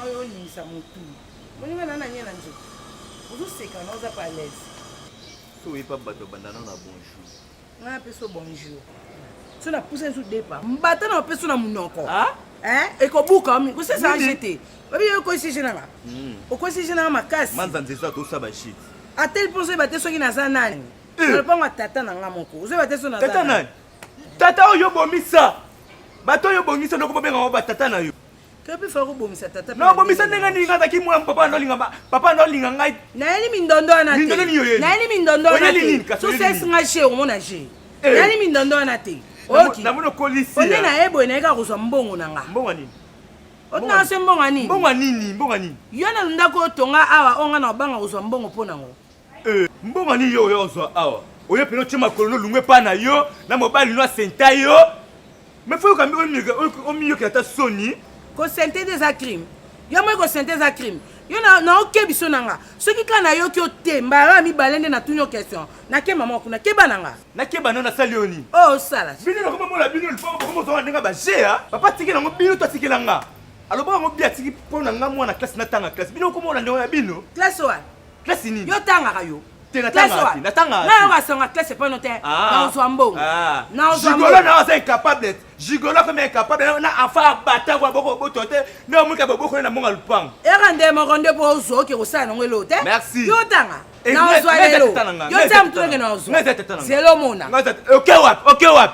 oyo limisa motu. Moninga nana nyela nzo. Ozoseka na oza pas à l'aise. So pas bato bandana na bonjour. Na peso bonjour. So na pousse sous départ. Mbata na peso na munoko. Ah? Ekobuka mi. Ko se ça jeter. Babi yo ko si jenanga. O ko si jenanga makasi. Manzanze ça to sa ba shit. A tel point bate soki na za nani. Na pango tata na nga moko. Ozo bate so na za. Tata nani? Tata oyo bomisa. Bato yo bomisa ndoko bobenga ba tata na yo. Kepi fa ko bomisa tata. Non bomisa ndenga ni ngata ki mwa papa ndo linga ngai. Na yeli mindondo na te. Na yeli mindondo na te. So se singa she o mona she. Na yeli mindondo na te. OK. Na mono kolisi. Onde na ebo na eka kozwa mbongo na nga. Mbongo nini? Otna se mbongo nini? Mbongo nini? Mbongo nini? Yo na ndako tonga awa onga na banga kozwa mbongo pona ngo. Mbongo nini yo yo zo awa? Oyo peno chima kolono lungwe pa na yo na mobali no senta yo. Mais faut quand même au milieu que ta soni ko sente des crimes. Yo mo ko sente des crimes. Yo na oke biso nanga. Soki kana yo ki otemba ra mi balende na tunyo question. Na ke mama kuna ke bananga. Na ke banana salioni. Oh sala. Bino ko mo la bino ko mo zo ndinga ba jea. Papa tikela ngo bino to tikela nga. Alors ba ngo bia tiki pona nga mwana classe na tanga classe. Bino ko mo la ndinga bino. Classe wa. Classe nini? Yo tanga ka yo. Na tanga. Na wa songa classe pas noter. Na ozo mbongo. Na ozo mbongo. Gigolo na ozo incapable. Gigolo comme incapable na afa bata kwa boko botote. Na mu ka boko na monga lupang. Erande mo ronde po ozo ke osana ngelo te. Merci. Yo tanga. Na ozo lelo. Yo tam tuenge na ozo. C'est lo mona. OK wap.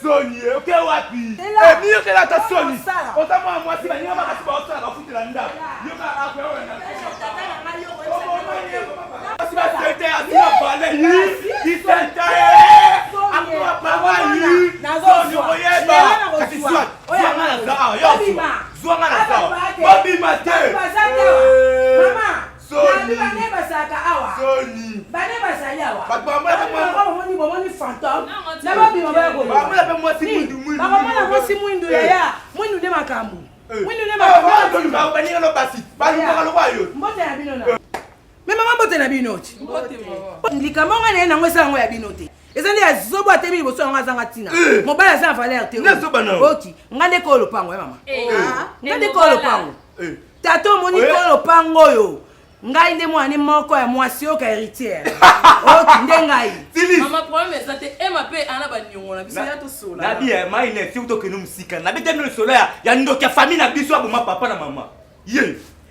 Soni, OK wapi? Miyo ke la ta soni. Otama moi si ba nyama kasi ba otala ba futela nda. Yo ka akwe wena. Si ba tete asi ba bale yi. Di tete. Akwa papa yi. Soni oyeba. Kasi swat. Zwanga na za. Yo. Zwanga na za. Bobi mate. Mama. Soni. Bane basaka awa. Soni. Bane basaya awa. Bakwa bomoni fantôme. Na ba bima ba ko. Ba mula pe mwasi mwindu. Ba mwana mwasi mwindu ya. Mwindu de makambu. Mwindu de makambu. Ba baninga no basi. Ba luka lo bayo. Mbote ya bino na. Me mama mbote na bino ti. Mbote mo. Ndikamonga na na ngwesa ngo ya bino te. Ezali ya zobo atemi boso nga zanga tina. Mobala za valeur te. Na zoba na. OK. Ngande ko lo pango mama. Ngande ko lo pango. Tato moni ko lo pango yo. Ngai nde mwana moko ya mwasi oka héritière. OK ndengai. Mama problème ça te ema pe ana ba nyongo na biso ya to sola. Na bien mai ne si uto kenu musika. Na bete no sola ya ndoka famille na biso aboma papa na mama. Ye.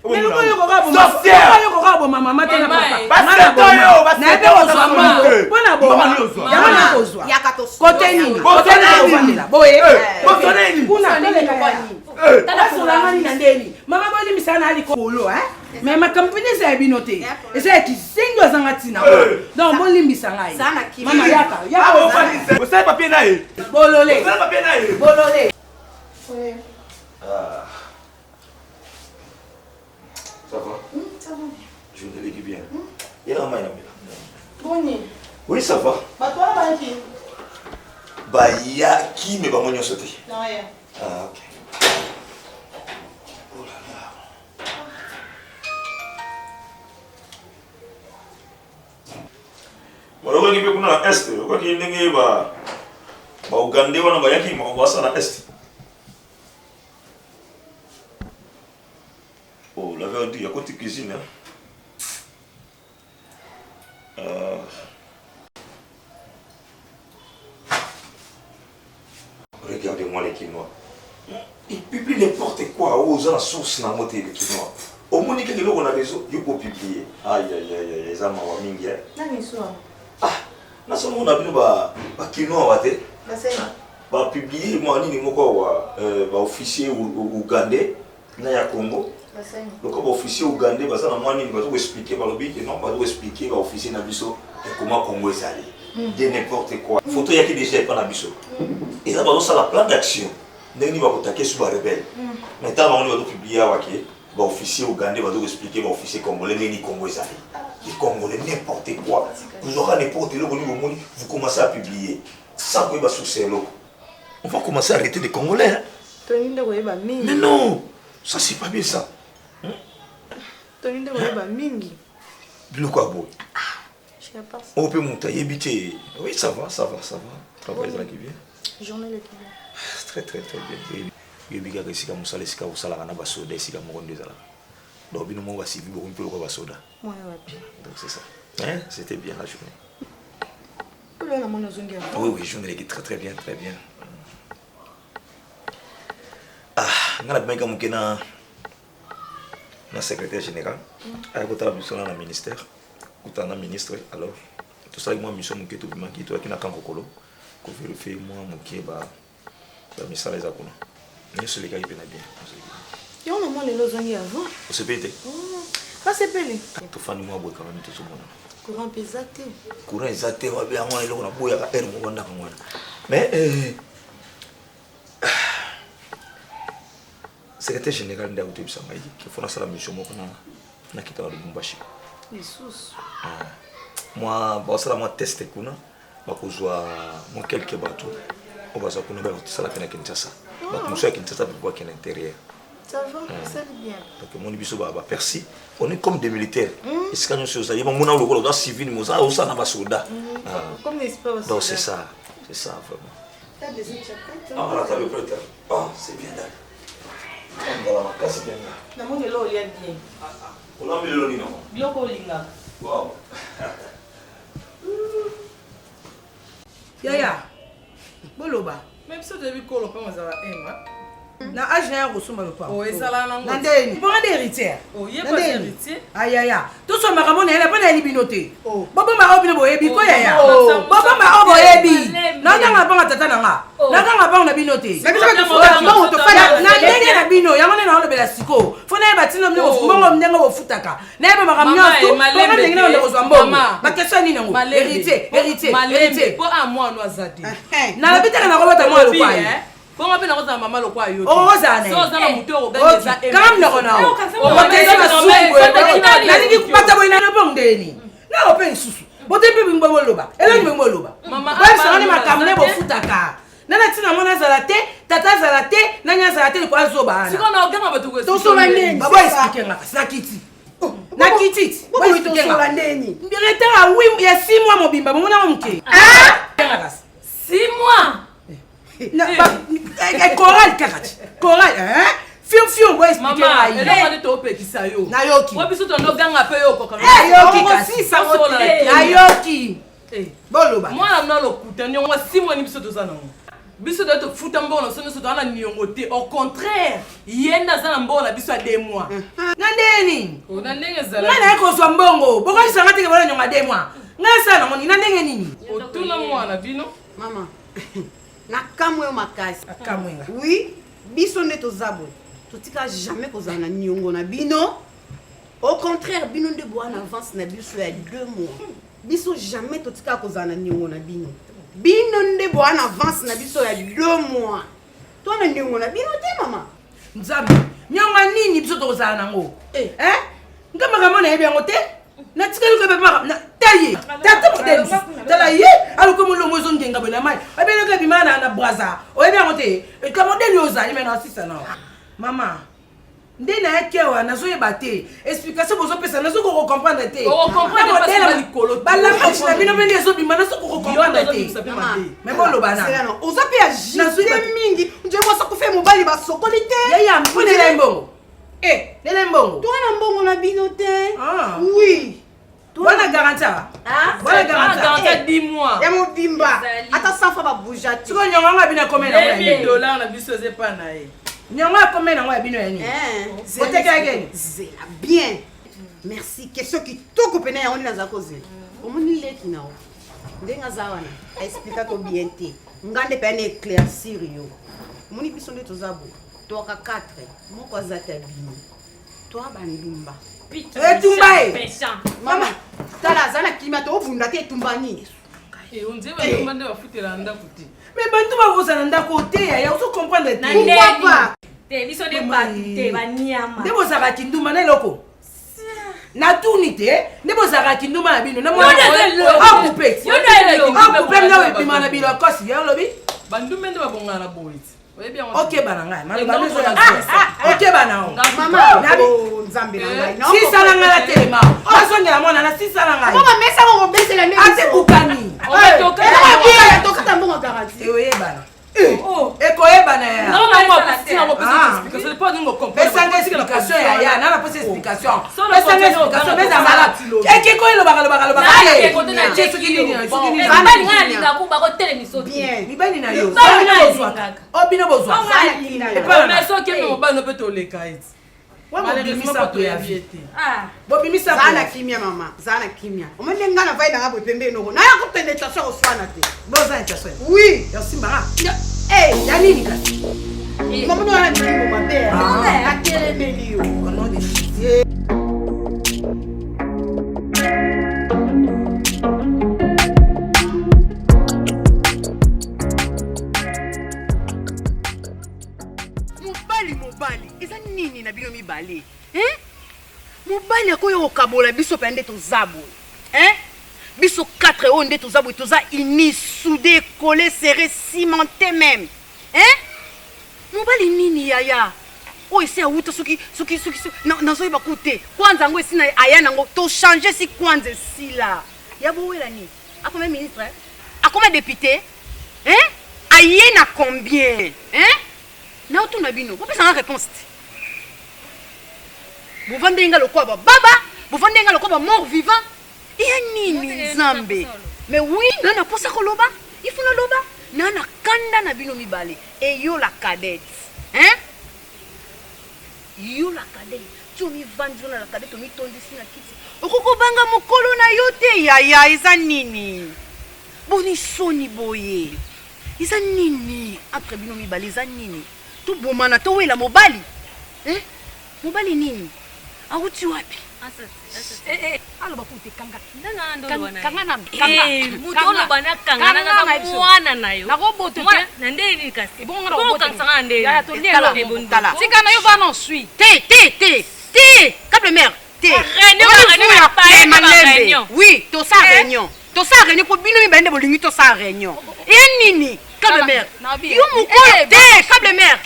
Mais ko yo ko ka bo. Ko yo ko ka bo mama te na papa. Basa to yo, basa. Na be ozwa mama. Bona bo. Ya mama kozwa. Ya kato. Kote nini? Kote nini? Boye. Kote nini? Kuna tele ka kwani. Tala sola ngani na ndeni. Mama boli misana ali kolo mais ma campagne c'est binoté et c'est qui singo zanga tina donc bon limbisa ngai mama yaka vous savez papier na e bololé vous savez papier na e bololé ça va ça va je ne l'ai bien il a main boni oui ça va ba toi ba qui ba ya qui me ba monyo sauter non ya OK Maloga ngipe kuna est kwa kinenge ba Uganda wana ba yaki ma wasa na est. Oh la verdure à côté cuisine. Regardez-moi les quinoa. Ils publient n'importe quoi aux la source na moté les quinoa. Au moins que on a réseau, il faut publier. Aïe aïe aïe aïe ça m'a mingi. nani so Na somo on a bino ba quinoa wate. basena Ba publier moi nini moko wa ba officier ougandais na ya Congo. basena Donc ba officier ougandais ba ça na moi nini ba to expliquer ba lobi que non ba to expliquer ba officier na biso et comment Congo est allé. De n'importe quoi. Photo yaki déjà pas na biso. Et là ba ça la plan d'action. Ndeni ba kotaker sur ba rebelle. Maintenant on va publier waki ba officier ougandais ba to expliquer ba officier congolais nini Congo est allé. Les Congolais, n'importe quoi. Vous aurez n'importe quoi, vous commencez à publier. Sans que vous soyez là. On va commencer à arrêter les Congolais. Mais non, ça c'est pas bien ça. Bilo quoi beau. On peut monter, éviter. Oui, ça va, ça va, ça va. Travail là qui vient. Journée là qui vient. Très très très bien. Yebika kesika musala sika usala kana basoda sika mokondo ezala. Donc bino mo basi beaucoup peu ko basoda. Ouais ouais. Donc c'est ça. Hein, c'était bien la journée. Oui, journée qui très bien, très bien. Ah, ngala bimeka mukena na secrétaire général. Ay ko tala biso na ministère. Kutana ministre alors. Tout ça moi mission muketo bimaki to akina kankokolo. Ko vérifier moi mukeba. Ba misala za kuna. Mais celui qui est bien. Et on a moins les losanges avant. Vous se pété. Pas se péter. Tu fais du moi boy quand même tout ce monde. Courant pesaté. Courant exacté va bien moi le on a boya ka er mo wanda kan wana. Mais secrétaire général nda utu bisanga yi ki fona sala mission mo kana na kita de Bumbashi. Jesus. Moi ba sala mo tester kuna ba ko zwa mo quelques bateaux. On va ça kuna ba sala pena Kinshasa. Ba ko so Kinshasa pour voir qu'à l'intérieur. Ça va, c'est bien. Donc mon biso ba Percy, on est comme des militaires. Est-ce que nous sommes ça, il va mona lokolo dans civil mo ça ça na ba soldat. Comme l'espace. Donc c'est ça vraiment. T'as des chapitres. Ah voilà, t'as le prêtre. Ah, c'est bien là. On va la casse bien là. Na mo lo lia bien. On a mis le lino. Biloko linga. Wow. Yaya. Boloba. Même si tu as vu qu'on l'a pas, Na âge na kosoma le pa. Oh, ezala nango. Nandeni. Bon des héritières. Oh, il y a pas d'héritier. Aïe aïe. Tout ce makamon est là pas na libinoté. Oh. Bobo ma obino boyebi ko yaya. Oh. Bobo ma oboyebi. Na nga ba tata na nga. Na nga ba na binoté. Mais biso to fana na ndenge na bino yango na olobela siko. Fona e batino mbongo mbongo mndengo bofutaka. Na e ba makamnyo to. Ba ndenge na ndeko mbongo. Ba question ni nango. Héritier. Po a moi no azadi. Na labitaka na robota moi lo kwa. Pour moi, on a maman le quoi yo. Oh, ça n'est. Ça on a muto au gagner ça. Quand non non. On va dire que sou. Na ningi kupata boina no bondeni. Na open susu. Bote pe bimbo loba. Ela ni bimbo loba. Mama, ba sa ni makamne bo futaka. Nana tina mona zalate, tata zalate, nanya zalate ko azoba ana. Siko na oganga bato ko. To so bandeni. Baba expliquer ngaka. Na kiti. Na kiti. Bo expliquer ngaka. Mbirete a oui, ya 6 mois mobimba, mona mke. Ah! 6 mois. Coral karate. Coral, hein? Fion boy expliquer Maman, ngai. elle a dit to pe kisa yo. Na yoki. Wa biso to no ganga pe yo ko comme. Yoki kasi sa na yoki. Boloba. Moi na no lokuta ni moi 6 mois ni biso to sana. Biso to futa mbono so to na niongote. Au contraire, yenda sana mbono biso a 2 mois. Nandeni. O na ndenge zala. Ngana ko so mbongo. Boko sanga tike bala nyonga 2 mois. Ngasa na moni na ndenge nini? O tuna mwana bino. Maman. Na kamwe makasi. Kamwenga. Oui, biso nde tozabo. Totika jamais kozala na niongo na bino. Au contraire, bino nde bo en avance na biso ya 2 mois. Biso jamais totika kozala na niongo na bino. Bino nde bo en avance na biso ya 2 mois. Toi na niongo na bino te mama. Nzambe. Nyonga nini biso to kozala nango? Ngama kamona yebi yango te? Na tikali ko be na taye. Tata modèle. Tala ye, aloko mo lomo zo ngenga bona mai. Abele ko bimana na braza. O yebi yango te. E ka modèle yo za, mais na sisa na. Mama. Ndena yakewa nazo yeba te. Explication bozo pesa nazo ko comprendre te. O comprendre pas ça likolo. Balanga china bino bende zo bimana so ko comprendre te. Mais bon lobana. C'est là non. Oza pe ya jite mingi. Nje mo so ko fe mobali ba sokoli te. Yaya mpone la mbongo. Nele mbongo. Toi na mbongo na bino te. Ah. Oui. Voilà garantie. Voilà garantie. 10 mois. Ya mo bimba. Ata 100 fois ba bouger. Tu ko nyonga nga bina combien na $1000 na biso ze pa na ye. Nyonga combien na nga bino yani? Côté kageni. Zela bien. Merci. Question qui to kopena ya oni na za cause. Omoni leki na o. Ndenga za wana. Explica ko bien te. Ngande pe na éclaircir yo. Omoni biso nde tozabo. Toka 4. Moko azata bino. Toi bandumba. Mama, tala zana kilima to vunda te tumbani. On dit ba tumba ba futela ndako te. Mais bantu ba kozana ndako te ya ozo comprendre te. Pourquoi pas? Te biso de ba te ba nyama. Ndebo zaka kinduma na eloko. Na tuni te, ndebo zaka kinduma na bino. Na mo. Ah coupé. Yo na eloko. Ah coupé na epima na bilo kosi ya lobi. Bandume ndo babonga na boiti. Ok bana ngai, ok bana o. Mama, nzambe na ngai. Si sala ngala telema. Basongela mwana na si sala ngai. Mama mesa ngo besela ndenge. Ate bukani. Toka tambo garantie. Ewe bana. Eko bana ya. Non non, pas si na ningo comprendre. Pesanga explication ya na pose explication. Sans le Pesanga contenu, explication on mais va amala. Eki ko lo bakalo. Bien. Libani na yo. Obino bozwa. Mais so ke mo ba no peut toleka it. Malheureusement to ya viete. Bobimisa Zana kimia mama, zana kimia. Omende ngana vai na ngabo pembe noko. Na ya ko penetration oswana te. boza intention. Oui. Ya simba. Eh, Ya nini kasi? maman wana ndimbo mabe. Atelemeli yo. Ono de chier. Mobali eza nini na bino mibale mobali akoyo okabola biso pe nde tozabo biso 4 oyo nde tozabo toza unis soudé collé serré cimenté même mobali nini yaya oyo esi awuta soki nazoyeba ku te kwanza yango esi aya nango tochange si kwanza esila ya bowela nini akoma ministre akoma député aye na combien na otuna bino bopesanga réponse te bovandenga lokwa baba bovandenga lokwa mort vivant iya nini nzambe mais oui nana posa koloba ifuna loba nana kanda na bino mibale eyo la cadette yo la cadette tomi vanjo na la cadette tomi tondisi na kiti okokobanga mokolo na yo te yaya eza nini boni soni boye eza nini entre bino mibale eza nini tu bomana to wela mobali mobali nini awuti wapi alo bakute kanga kanga mutono bana kanga na mwana nayo nakoboto te na ndeni kasi bongo ko kansanga ndeni ya to ndela ebundala sika na yo bana ensuite te câble mère te réunion oui to sa réunion pour bino mi bande bolingi to sa réunion et nini câble mère yo mukolo te câble mère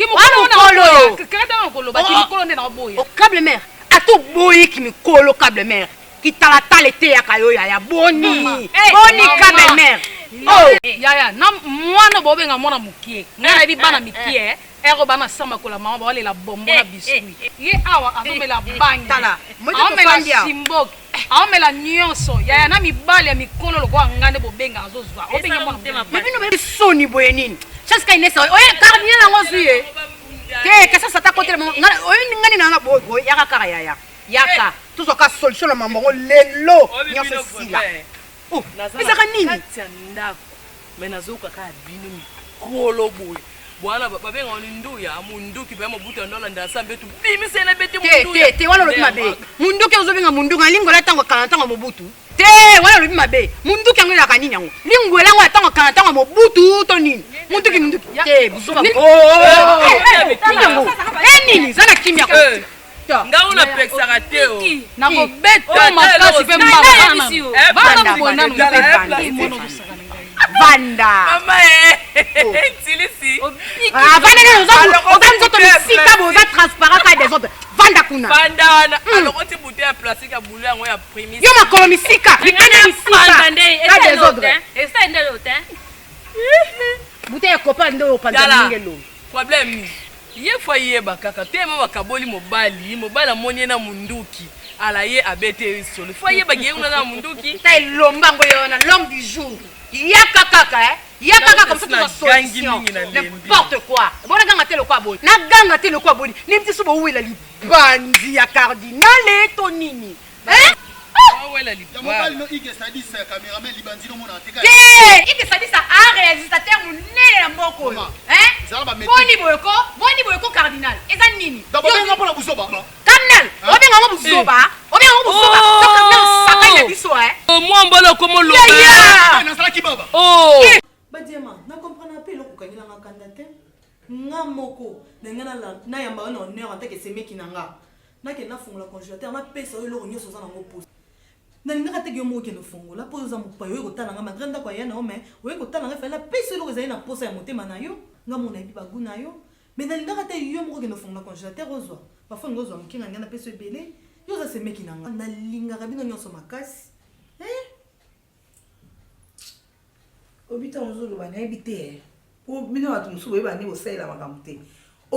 câble mère ato boyi ki mikolo câble mère ki talatale te ya kayo ya boni câble mère yaya na mwana bobenga mwana mukie ngana bi bana mikie ero bana samba kola mama ba la bombo na biscuit ye awa azomela bangi amela simbok amela nyonso yaya na mibale ya mikolo lokwa ngande bobenga azozwa obenga mwana bino be soni boye nini chaska inesa oye cardinal nango zuye ke kasa sata kote ngana oye ngani nanga boy yaka kara yaka tuzoka solution na mambo lelo nyonso sila ezaka nini ndako mais nazoka ka bino mikolo boye bwana babenga oni nduya munduki ba mobuta ndola ndasa mbetu bimisela beti munduya te wana lobi mabe munduki ozobenga munduki lingola tango kana tango mobutu te wana lobi mabe munduki yango ya kanini yango lingola yango ya tango kana tango mobutu to nini munduki te busuka nini zana kimia ko nga una pexaka te o na ko beta makasi pe mbana bana bona Vanda. Mama Tilisi. Vanda transparent des autres. Vanda kuna. Vanda alors on te bouteille plastique à bouler en ya prémisse. Yo ma kolomisika. des autres. Et ça ndelo hein. Bouteille copain ndo panza ngelo. Problème. Ye fois yeba kaka tema bakaboli mobali amoni na munduki. Ala ye abete solo. Fois yeba ngena na munduki. Ta lombango yona l'homme du jour. Yaka kaka comme ça tu vas solution n'importe quoi bona ganga te le kwa boli na ganga te le kwa boli ni mti subo wela libandi ya cardinal to nini wela libandi mobali no ige sadisa cameraman libandi no mona teka ige sadisa a réalisateur munene na mboko boni boyoko cardinal eza nini d'abord nga pona buzoba cardinal obenga ngo buzoba donc cardinal saka ya biso moi mbolo komo lo na sala kibaba badiema na comprendre pe lokoko kangela ngakanda te nga moko ndengana na yamba on honneur en tant que semeki nanga nake na fungola congélateur na pesa oyo lokoko nyoso za nango poste na ngaka te gemo ke no fungola po za mopayo oyo kotala nga magranda kwa yana mais oyo kotala nga fela pesa oyo lokoko za na posa ya motema na yo nga mona ebi bagu na yo mais na ngaka te yo moko ke no fungola congélateur ozwa parfois ngozwa mokinga ngana pesa ebele yo za semeki nanga na lingaka bino nyoso makasi obita muzulu bana ebite po bino watu musubo ebani bosaila makambo te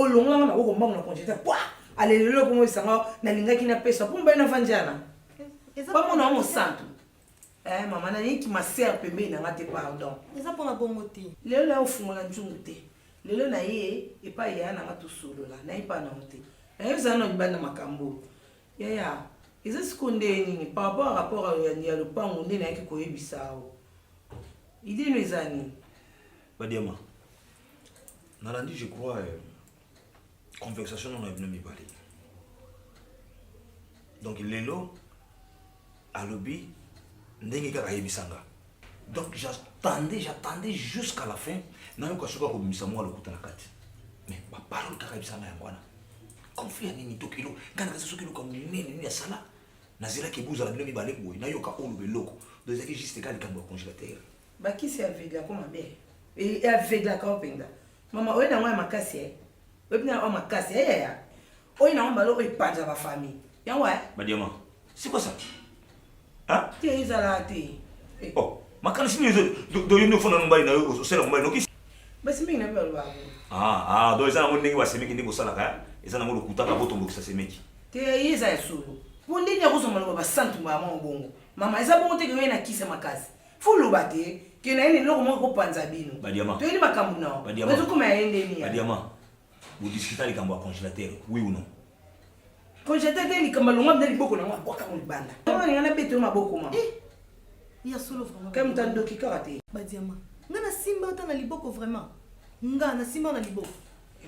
au long là on a comment on congélateur quoi allez le comment ça na linga qui na pesa pour ben vanjana pas mon nom santo maman na qui ma sert pembe na ngate pardon eza pour la bongoté lelo la ofungola njungu lelo na ye et pas ya na ngatu solo la na ipa na hote eza no bana makambo ya eza seconde nini par rapport à le pango ndena yaki koyebisao idée nous ani Badiama nalandi je crois conversation on a venu me parler donc lelo à lobby ndenge kaka yebisanga donc j'attendais jusqu'à la fin na ko soka ko bimisa moi le kuta na kati mais ba parole kaka yebisanga yangwana conflit nini tokilo kana kaso kilo comme nini ya sala na zela ke buza la bino mi balé boy na yoka olo beloko donc c'est juste kali kambo congélateur ba qui c'est avec la comme bé et avec la copinda maman oyo na moi makasi obina o makasi ya oyo na mbalo oyo panja ba famille ya ouais Badiama c'est quoi ça hein t'es izalati oh makana sini do yino fona mbali na yo sela mbali no kisi basi mingi na balo ba do ezana mo ndenge basemeki ndenge osala ka ezana mo lokutaka botombokisa semeki te iza yasulu pundi nya kusoma lo ba santu ba bongo mama eza bongo te ke na kisa makasi fulu bate ke na ene loko mo ko panza bino Badiama to ni makambu na wezo kuma ende ni Badiama vous discutez les cambo congélateur oui ou non congélateur ni kamba longa ndeli boko na ngwa ka mo libanda kama ni ngana beto maboko ma ya solo vraiment comme tando ki karate Badiama nga na simba ota na liboko vraiment nga na simba na liboko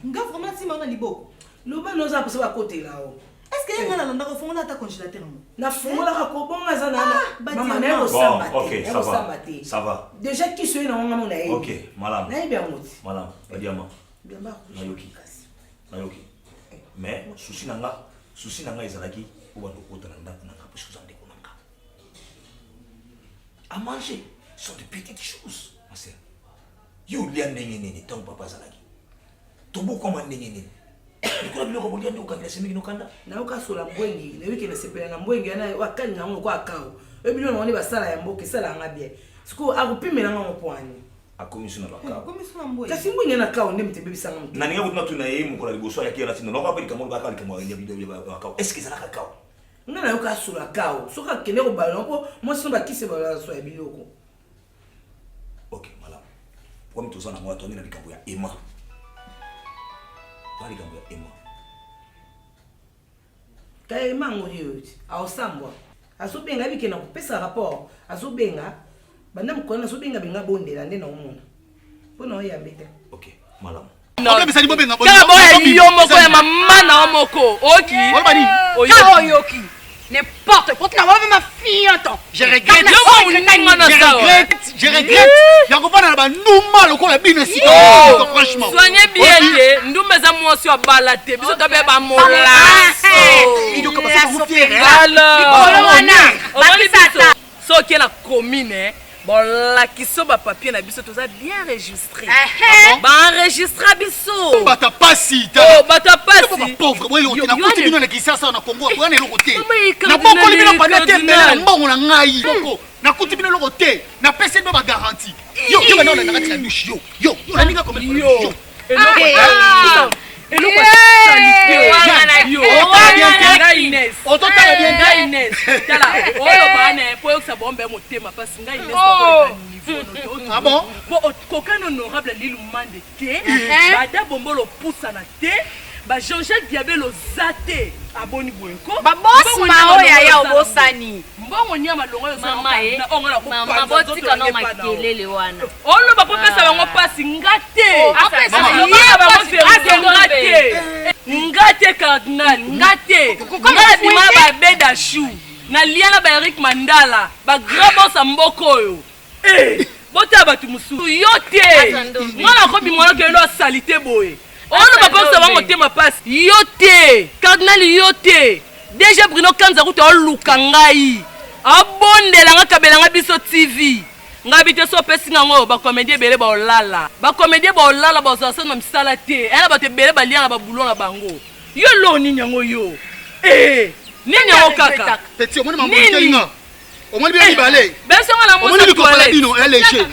nga vraiment simba na liboko loba noza posa ba côté là-haut est-ce que nga na landa ko fongola ta congélateur mo na fongola ka ko bonga za na Badiama mama na ko samba OK ça va déjà qui soit na ngama na OK malam na bien moti malam Badiama bien ba nayoki mais souci nanga ezalaki oba ndokota na ndako nanga parce que ndeko nanga à manger sont de petites choses ma sœur yo lia ndenge nini tant papa zalaki tobo koma ndenge nini nikola biloko bolia ndeko kanga semeki nokanda na ukasola mbwengi na wiki na sepela na mbwengi na wakali na ngo kwa akao ebilo na ngoni basala ya mboke sala nga bien siku akupimela nga mopwani akomisuna bakao komisuna mbwe kasi mbwengi na kao ndemte bebisanga mtu na ninga kutuna tuna yeye mukola liboso yake na tinda nokapeli kamolo bakali kamwa ya video bakao est-ce que ça la kao nga na yoka sola kao soka kende ko balon ko mo sino bakise bala so ya biloko OK malam kwa mtu sana mwa toni na likambo ya Emma bali kambo ya Emma kaya mango yote ausambwa asubenga bike na kupesa rapport asubenga banda mukona asubenga benga bondela ndena umuna pona oyambete OK malam kala boya yo moko ya mama na moko oki oyoki n'importe quoi na ma fille attends Je regrette. Je regrette. Yakopana ba nduma lokola bino si. Franchement. Soignez bien que nduma za mwasi wa balate biso to be ba mola. Il doit commencer à vous faire. Alors. So qui est la commune bon la kiso ba papier na biso to za bien enregistré. Ba enregistra biso. Bata pasi. Oh bata pasi. Pauvre. Oui, on a coûté bino na kisasa na Congo. Pour aller côté. Na boko li bino bana te na mbongo na ngai. Boko. Na coûté bino côté. Na pese bino ba garantie. Yo bana na ngati la douche yo. Yo, na ninga comme yo. Et nous Jean-Jacques Diabel Zate aboni boyko ba boss ma oya ya obosani mbongo nyama longo yo mama botika no makelele wana olo ba popesa bango pasi ngate ngate cardinal ngate ngati ma ba beda chou na liana ba Eric Mandala ba grand boss mboko oyo bota batu musu yote ngana ko bimona ke lo salite boye ono bapakisa bango tema pasi yo te cardinal yo te déjà Bruno Kanza kuta oluka ngai abondela nga kabelanga biso TV ngabite so pesi ngango ba comédie bele ba olala ba osasa na misala te ela ba te bele ba liana ba boulon na bango yo lo ni nyango yo nini yango kaka petit omoni mambo kelinga omoni bien libale beso ngala mo omoni ko bala dino léger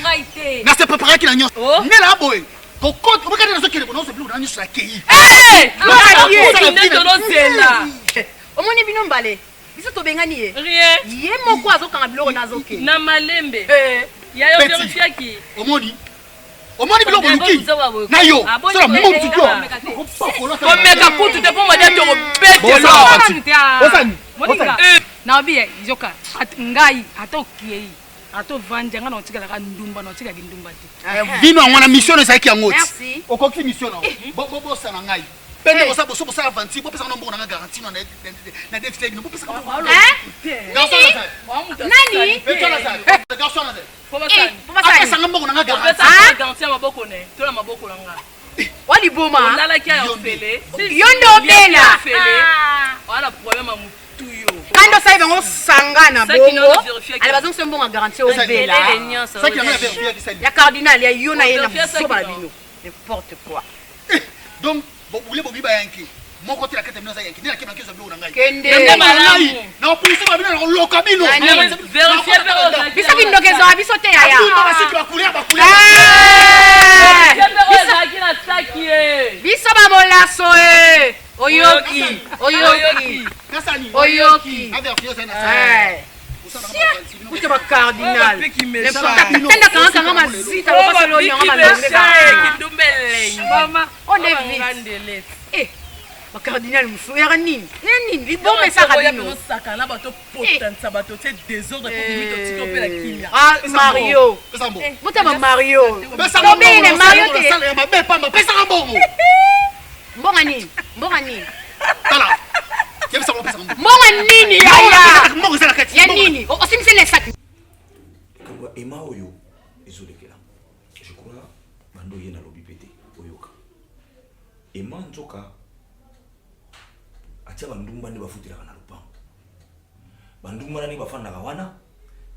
na se préparer ki na nyonso nela boy kokoti obekana nazo kele bono so bilo na nyusa kei omoni bino mbale biso tobengani ye rien ye moko azokanga biloko nazoke na malembe ya yo verifiaki omoni biloko luki na yo sala mutu to komeka kutu te po modia to betelo moninga na obi izoka ngai atokiei atovanja nga na otikalaka ndumba na otikaki ndumba te vino angwana mission ezalaki yango ti okoki mission nango bosala ngai pende bosala avanti bopesaka nombongo nanga garantie na defite bino bopesaka apesanga mbongo nanga garantie ya maboko ne to na maboko nanga waliboma olalaki ya ofele yo nde obela wana problème tuyo kando sai bango sangana bongo ale bazong se mbongo garantie obela ya cardinal ya yo na ye na soba bino n'importe quoi donc bon vous voulez bobiba yanki mon côté la kete minoza yanki ndina kema kezo bilo na ngai kende malamu na opulisi ba bino na loka bino vérifier pero biso bindokezo biso te ya ba siki ba couleur biso ba molaso oyoki Uite ba cardinal. Tenda kanga mazita lo pasalo nyanga malonga. Mama, on est ba cardinal musu ya nini? Nini libome sa kabino. Saka na bato potensa bato te désordre pour mito tiko pe la kimia. Ah Mario. Muta ba Mario. Pesa mbongo Mario te. Sala ya mabe pamba pesa mbongo. Mbonga nini? Tala. Kebisa mo pesa mbongo. Mbonga nini yaya? Mbongo sala kati. Ya nini? Osimisi le sac. Kangwa ema oyo ezolekela. Je crois bando yena lobi pété oyoka. Ema nzoka atia bandumba ndi bafutilaka na lupango. Bandumba nani bafanda wana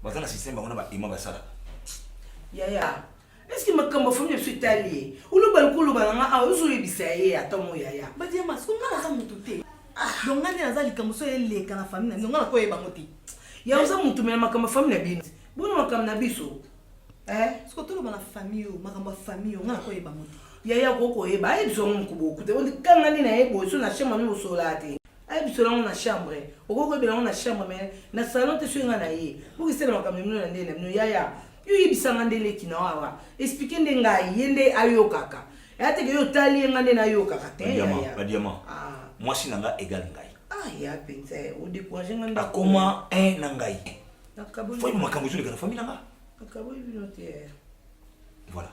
bazana système bangona ba ema basala. Yaya. Est-ce que makambo famille suis italien? Ulu balukulu balanga a uzuri bisaye atomo yaya. Badia maskunga na za mutu te. Donc ngani naza likambo so eleka na famille na ngana ko yeba ngoti. Ya uza mutu mena makambo famille na bino. Bono makambo na biso. Siko tolo bana famille o makambo famille o ngana ko yeba ngoti. Yaya koko yeba ai biso mukubo kute. Ondi kanga ni na yebo so na chambre no solate. Ai biso lango na chambre. Okoko be lango na chambre mais na salon te so ngana ye. Buki sele makambo mino na ndene mino yaya. Yo yibisanga ndele kina wawa. Expliquer ndenga yende ayokaka. Ate ke yo tali ngande na yokaka te yaya. Badiama. Moi si nanga égal ngai. Ah ya pensa o décourager nganda. Akoma un nangai. Nakabo. Foi makambo zule kana famille nanga. Nakabo ibinote. Voilà.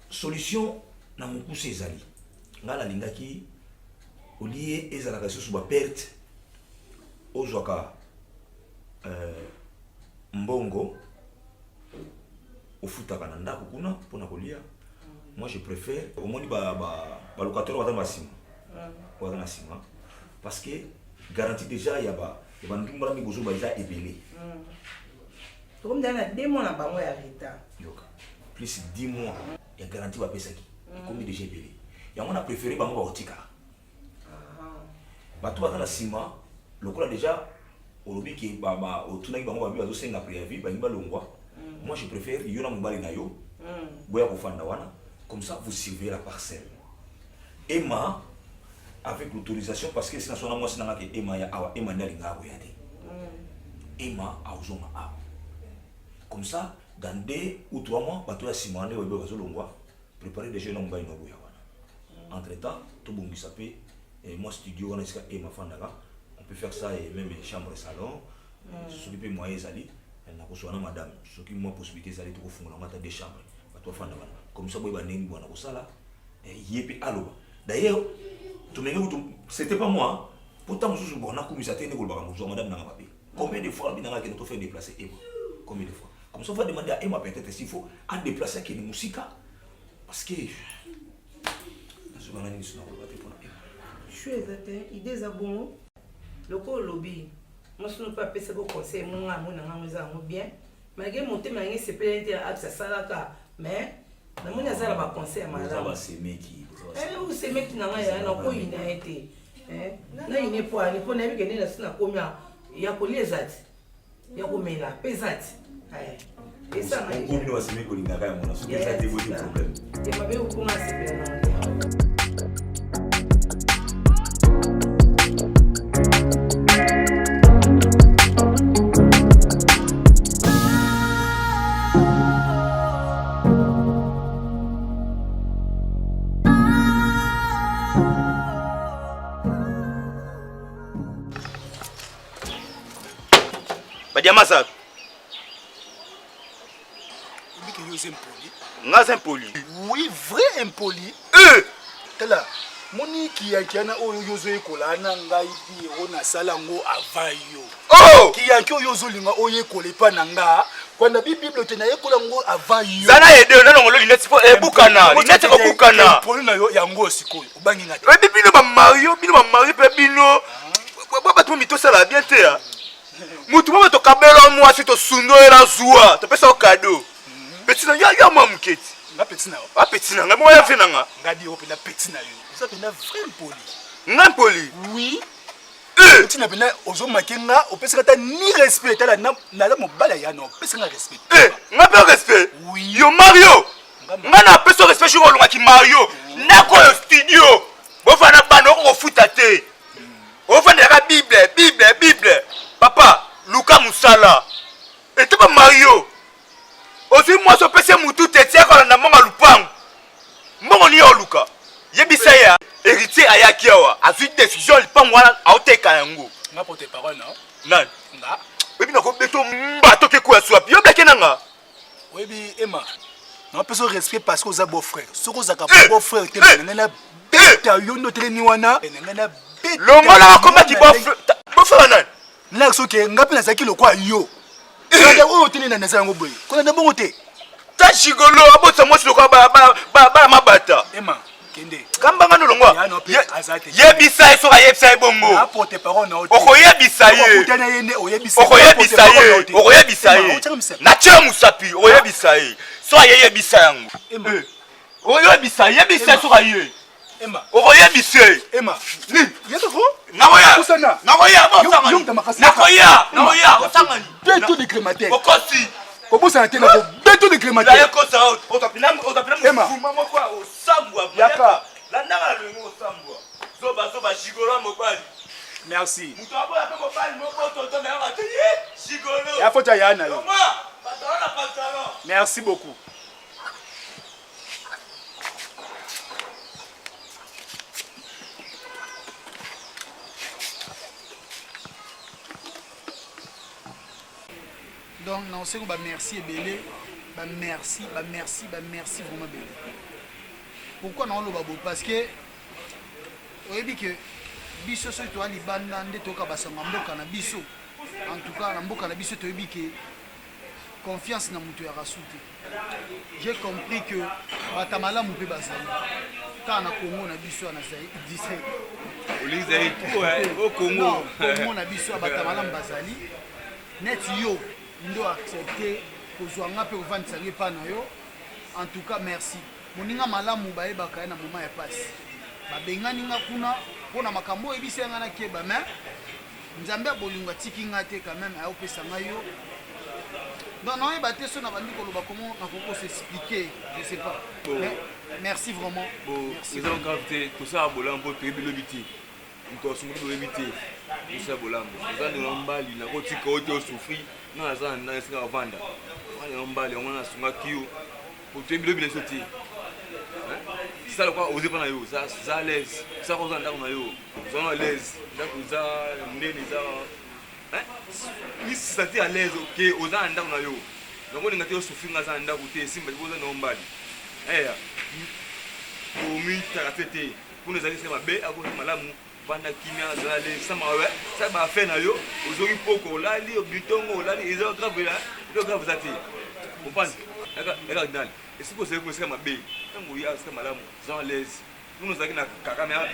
Solution na mukuse ezali. Ngala lingaki olie ezalaka susu ba perte ozwaka mbongo ofutaka na ndako kuna pona kolia. Moi je préfère au moins ba locataire wata masima. Wata masima parce que garantie déjà ya ba ndumba mi bozo ba eza ebelé. Comme dans la 2 mois na bango ya reta. Yoka. Plus 10 mois ya garantie ba pesa ki. Comme déjà ebelé. Ya on a préféré bango ba otika. Ba to wata na sima lokola déjà olobi ki ba otuna ki bango ba bi bazo senga préavis ba ngba longwa. Moi je préfère yona mobali na yo. Boya ko fanda wana. Comme ça, vous surveillez la parcelle. Emma, avec l'autorisation, parce que sinon, moi, c'est que Emma ya awa, Emma n'a rien à regarder. Emma a osé ma. Comme ça, dans 2 ou 3 mois, bateau à 6 mois, on va préparer des jeunes hommes. Entre temps, tout le monde qui s'appelle, moi, studio, on est Emma Fandaga. On peut faire ça et même chambre et salon. S'occuper moi et Zali. Elle n'a pas madame. S'occuper moi possibilité Zali de refaire des chambres. Bateau Fandaga. Comme ça, moi, je d'ailleurs, c'était pas moi. Pourtant, je suis bon, madame combien de fois il faut faire déplacer Emma? Combien de fois? Comme ça, on va demander à Emma peut-être s'il faut à déplacer qui est musique. Parce que. Je suis exact, idée est bon. Le co lobby. Moi, je ne peux pas passer au conseil, mon bien. Malgré mon thème, c'est peut-être à ça, mais. Na mona zala ba conseil malamu. Ça c'est meki. Ou c'est meki na ngaya na ko ina été. Na ine po ani po na bi kene na sina komia ya ko lezati. Ya ko mela pesati. Ngomino waseme kolingaka yango na soki eza te boti problème. Et mabe ukunga sipela na. Badiamasa. Nga impoli. Oui, vrai impoli. Tala, moni kiyakiana oyo yozo ekola na ngai bi ona salango avayo. Oh! Kiyaki oyo yozo linga oyo ekolepa na nga. Kwanda bible te na ekola ngo avayo. Zana yede na ngolo lineti po ebukana. Lineti ko bukana. Impoli na yo yango sikoyo. Obangi ngati. Webi bino ba Mario pe bino. Baba tu mito sala bien te ya. Mutu baba to kabelo mo asito sundo era zuwa. To pesa o cadeau. Petit na ya mamuketi. Nga petit na yo. Ah petit na nga mo ya fe na nga. Ngadi yo pe na petit na yo. Ça pe na vrai impoli. Nga impoli. Oui. Petit na pena ozo makenga opesa kata ni respect tala na la mobala ya no opesa nga respect. Nga pe respect. Oui. Yo Mario. Nga na pesa respect jo longa ki Mario. Na ko studio. Bo fa na bano ko futa te. O fa na Bible. Papa, Luka Musala. Et pas Mario. Aussi moi so pesa mutu te tia ko na monga lupango. Mongo ni yo Luka. Yebisa ya héritier ayaki awa. Azu décision lupango wana aoteka yango. Nga porte parole non. Nan. Nga. Webi na ko beto mbato ke ko ya swap. Yo blake nanga. Webi Emma. Na pesa respect parce que oza beau frère. Soko zaka beau frère te ngana beta yo no treni wana. Ngana beta. Longola komba ki beau frère nan. Là soki ngapi na zaki lokwa yo. Ngada o tini na nasa ngo boy. Kona na bongo te. Ta chigolo abotsa mwasi lokwa ba mabata. Emma. Kende. Kamba ngano longwa. Yebisa eso ka yebisa bongo. Na porte parole na oko yebisa ye. Okutana yende oyebisa. Oko yebisa ye. Oko yebisa ye. Na tia musapi oko yebisa ye. So ye yebisa yango. Emma. Oko yebisa so ka ye. Emma. Oko yebisa. Emma. Ni. Yeko ko? Nakoya. Kusana. Nakoya bosanga. Nakoya. Osanga ni. Beto de crémateur. Okosi. Kobosa na tena ko beto de crémateur. La kosa otapina mfuma moko osambwa. Yaka. La ndanga le ngo osambwa. Zoba shigolo mobali. Merci. Muto aboya pe mobali moko tonto na ngati shigolo. Ya fota yana yo. Patron. Merci beaucoup. Donc, non, c'est que merci et belé. Merci vraiment belé. Pourquoi non le babo? Parce que on dit que biso so to ali banda nde to ka basanga mboka na biso. En tout cas, na mboka na biso to yebi que confiance na mutu ya rasute. J'ai compris que batamala mu pe basali. Ka na Congo na biso na sai 17. Olize au Congo. Congo na biso batamala mbazali. Net yo ndo accepter kozwa nga pe ovandisa nge pa na yo. En tout cas merci. Moninga malamu bayebaka na moment ya passe. Babengani nga kuna pona makambo ebisa nga na keba mais nzambe bolingo tiki nga te quand même ayopesa nga yo. Donc non ebate so na bandi koloba comment na koko s'expliquer, je sais pas. Mais merci vraiment. Merci. Ils ont gravité tout ça bolambo to ebilobiti. Nto sungu ebiti. Tout ça bolambo. Nzande nombali na kotika oto souffri. Non azan na esinga vanda. Wale nombali on a sunga kiyo. Pour te ebilobi soti. Ça le quoi oser prendre yo, ça l'aise. Ça qu'on a dans yo. Ça l'aise. Donc ça ndeni ça ni sati à l'aise OK oza nda na yo. Donc on ngati yo souffrir ngaza nda kuté simba boza nombali. Omi taratete. Pour nous aller sema be ako malamu banda kimia za l'aise sama ouais. Ça ba fait na yo. Ozori poko lali obitongo lali izo grave là. Izo grave zati. Vous pensez? Regarde dans. Et si vous savez que c'est ma bé, quand vous y avez ce malamu, sans l'aise. Nous nous avons la caméra,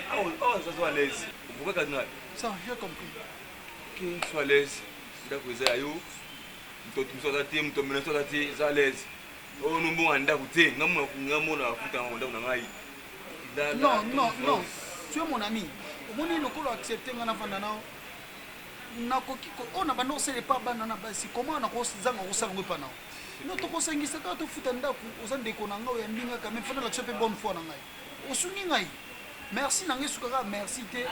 ça soit à l'aise. Vous pouvez cardinal. Ça, j'ai compris. Que soit à l'aise. D'accord, vous avez eu. Nous sommes à terre, nous sommes à terre, à l'aise. Oh, nous sommes en d'accouter. Nous sommes non, tu es mon ami. Au moins, nous pouvons accepter un enfant. nakoki ona bando osele pa bana na basi comment nakozanga kosala ngo pana no tokosangisa kaka tofuta ndako oza ndeko na ngai oyambinga quand même fana lakisa mpe bonne foi na ngai osungi ngai merci na ngai sukaka merci te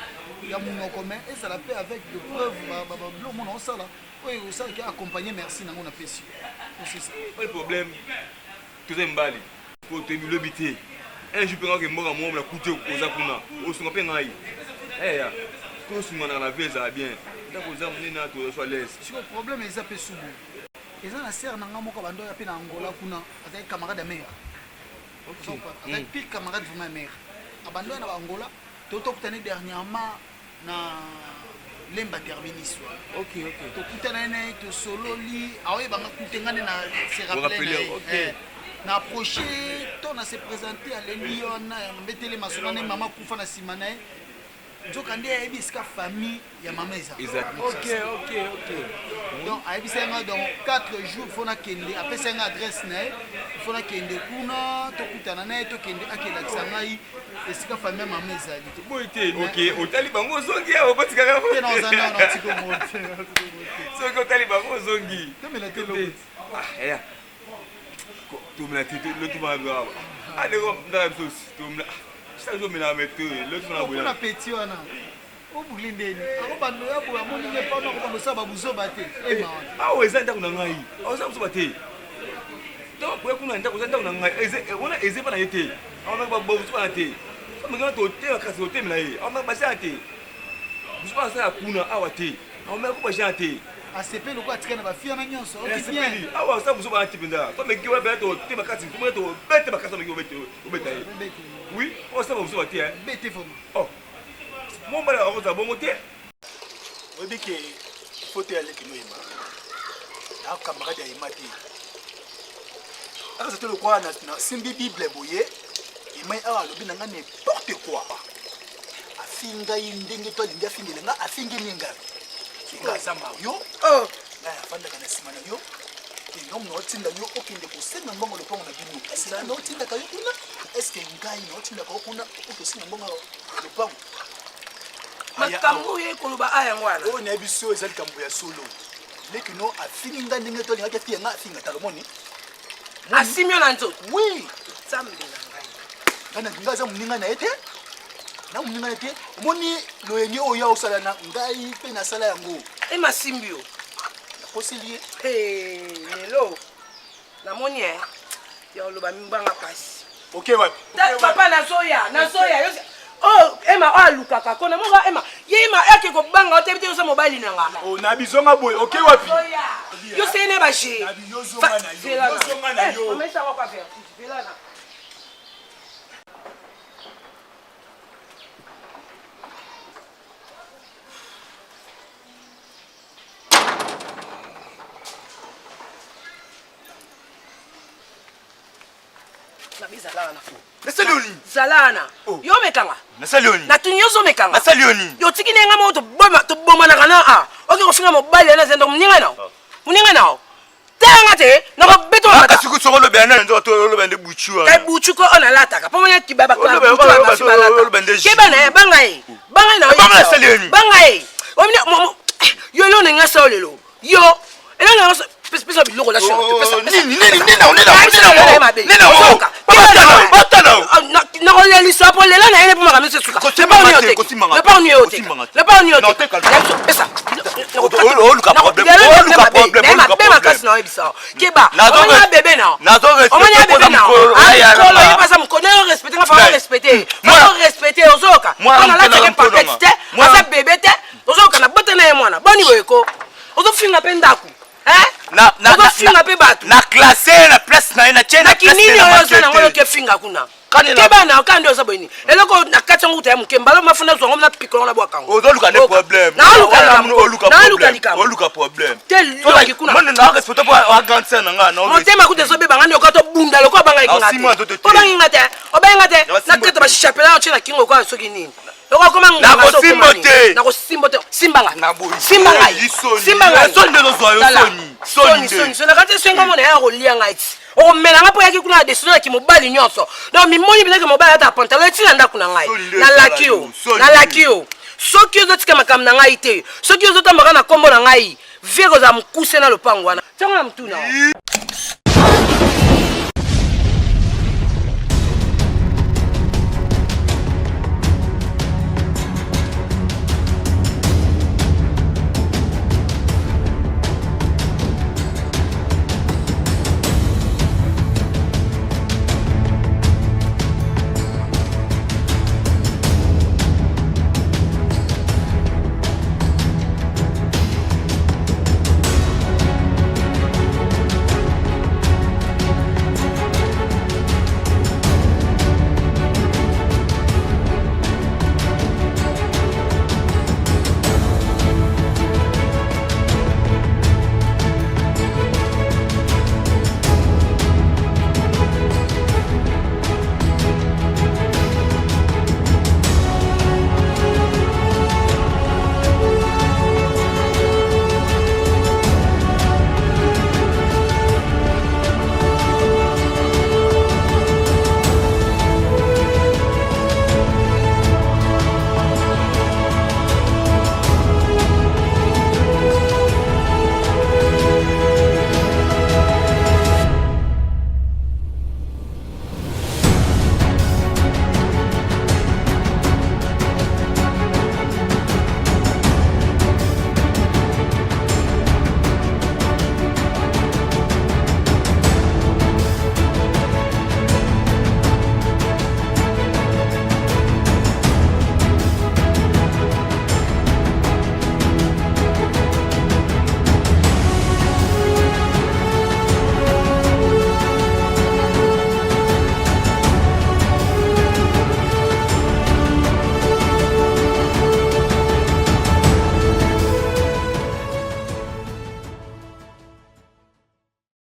ya monoko mais ezala mpe avec de preuve babilo mona osala oyo osalaki accompagner merci nango na pesi c'est ça pas le problème toza mbali po toyebi te un jour mpenga ke mboka moko na kutu oza kuna osunga mpe ngai eya tosunga na vie ezala bien ndako oza monene na tozwa lese siko problème eza mpe subu eza na sere na ngai moko bando oya mpe na angola kuna azali camarade ya mare azali pire camarade vraiment ya mare abando oya na baangola tokutani dernièrement na lemba terminis wa tokutana naye tosololi aoyebanga kutengane na se rappele na approché to na se présenter à l'Elion mbetele masona na mama kufa na sima naye nzoka nde ayebi esika famille ya mama eza ok donc ayebisa nga donc 4 jours faut na kende apesa nga adresse naye faut na kende kuna tokutana naye tokende akelakisa ngai esika famille ya mama ezali boy te ok otali bango ozongi awa batikaka te na ozanda na tiko mote soki otali bango ozongi tomela te lokoti eya tomela te lotu maga aleko ndaka bisosi tomela chaque jour mena meto l'autre fois na boya na petit wana obuli ndeni akobando ya boya moni nge pa na kobando sa babuzoba te ema awo eza ndako na ngai oza buzoba te donc boya kuna ndako ndako na ngai wana eze pa na yete awana ba buzoba na te mengana to te kasi to mena ye awana ba sa te buzoba sa kuna awa te awana ko ba ja te asepe loko atikana bafia na nyonso oki bien awa sa buzoba na tipenda to meki wa ba to te bakasi to to bete bakasa meki obeta ye oui on sait pas vous sortir hein bête faut oh mon bala on va bon monter on dit que faut te aller kino ima na camarade ya imati aka le quoi na simbi bible boye imai ala lobi na ngane n'importe quoi afinga indenge to linga fingile nga afingi ninga kinga zama yo oh na fanda kana simana yo ngom no tinda yo okinde kusenga mbongo le pongo na binu sina no tinda kayo kuna est-ce que ngai no tinda kayo kuna okusinga mbongo le pongo makambo ye koluba aya ngwana o na biso ezali kambo ya solo leki no afini nga ndenge to linga kia nga afinga talomoni asimio na nzo oui sambe na ngai kana nga za muninga na ete na muninga na ete moni lo yenye oya osala na ngai pe na sala yango e masimbio kosilie lelo namoni ya oloba mimbanga pasi ok wapi papa nazoya oh ema alukaka kona moga ema yema yake ko banga otebite yo sa mobali nanga oh na bizonga boy ok wapi yo sene ba je na bizonga na yo omesa ko faire velana Nasalioni. Zalana. Yo mekanga. Nasalioni. Na tunyozo mekanga. Nasalioni. Yo tikine nga mo to boma na kana a. Oke ko finga mobile na zendo muninga na. Muninga na. Tanga te na ko beto na. Kasi ko solo be na ndo to lo bende buchu. Kai buchu ko ona lata ka. Pomonya kibaba ka. Keba na banga e. Banga na. Nasalioni. Banga e. Omina yo lo nga sa lelo. Yo. Elo na pesa biloko la shona pesa nini na ko le liso apo lela na ene po makamisa suka le pa oni ote pesa oluka problème kasi na ebisa keba omanya bebe na kolo yepasa mkono respecter nga fa respecter ozoka ona la teke papete te asa bebe te ozoka na bote na ye mwana boni boyeko ozofinga pe ndaku na classé la place na chena kinini oyo na ngolo ke finga kuna keba na kandi ozo boni eloko na kati ngo ta mukemba lo mafuna zo ngomna pikolo na bwakango ozoluka ne problème oluka problème tel kuna mona na respecte po agrandir na nga na motema kute zo be bangani okato bunda loko banga ikingate obangate na kete ba chapela o chena kingo kwa soki nini loko koma ngana na ko simbote simbanga soni kati senga mona ya ko lia ngaiti o mena ngapo yaki kuna decision ya kimobali nyonso donc mimoni binaka mobali ata pantalon etina ndako na ngai na lakio soki ozotika makambo na ngai te soki ozotamboka na kombo na ngai vie kozala mokuse na lopango wana ntango na motuna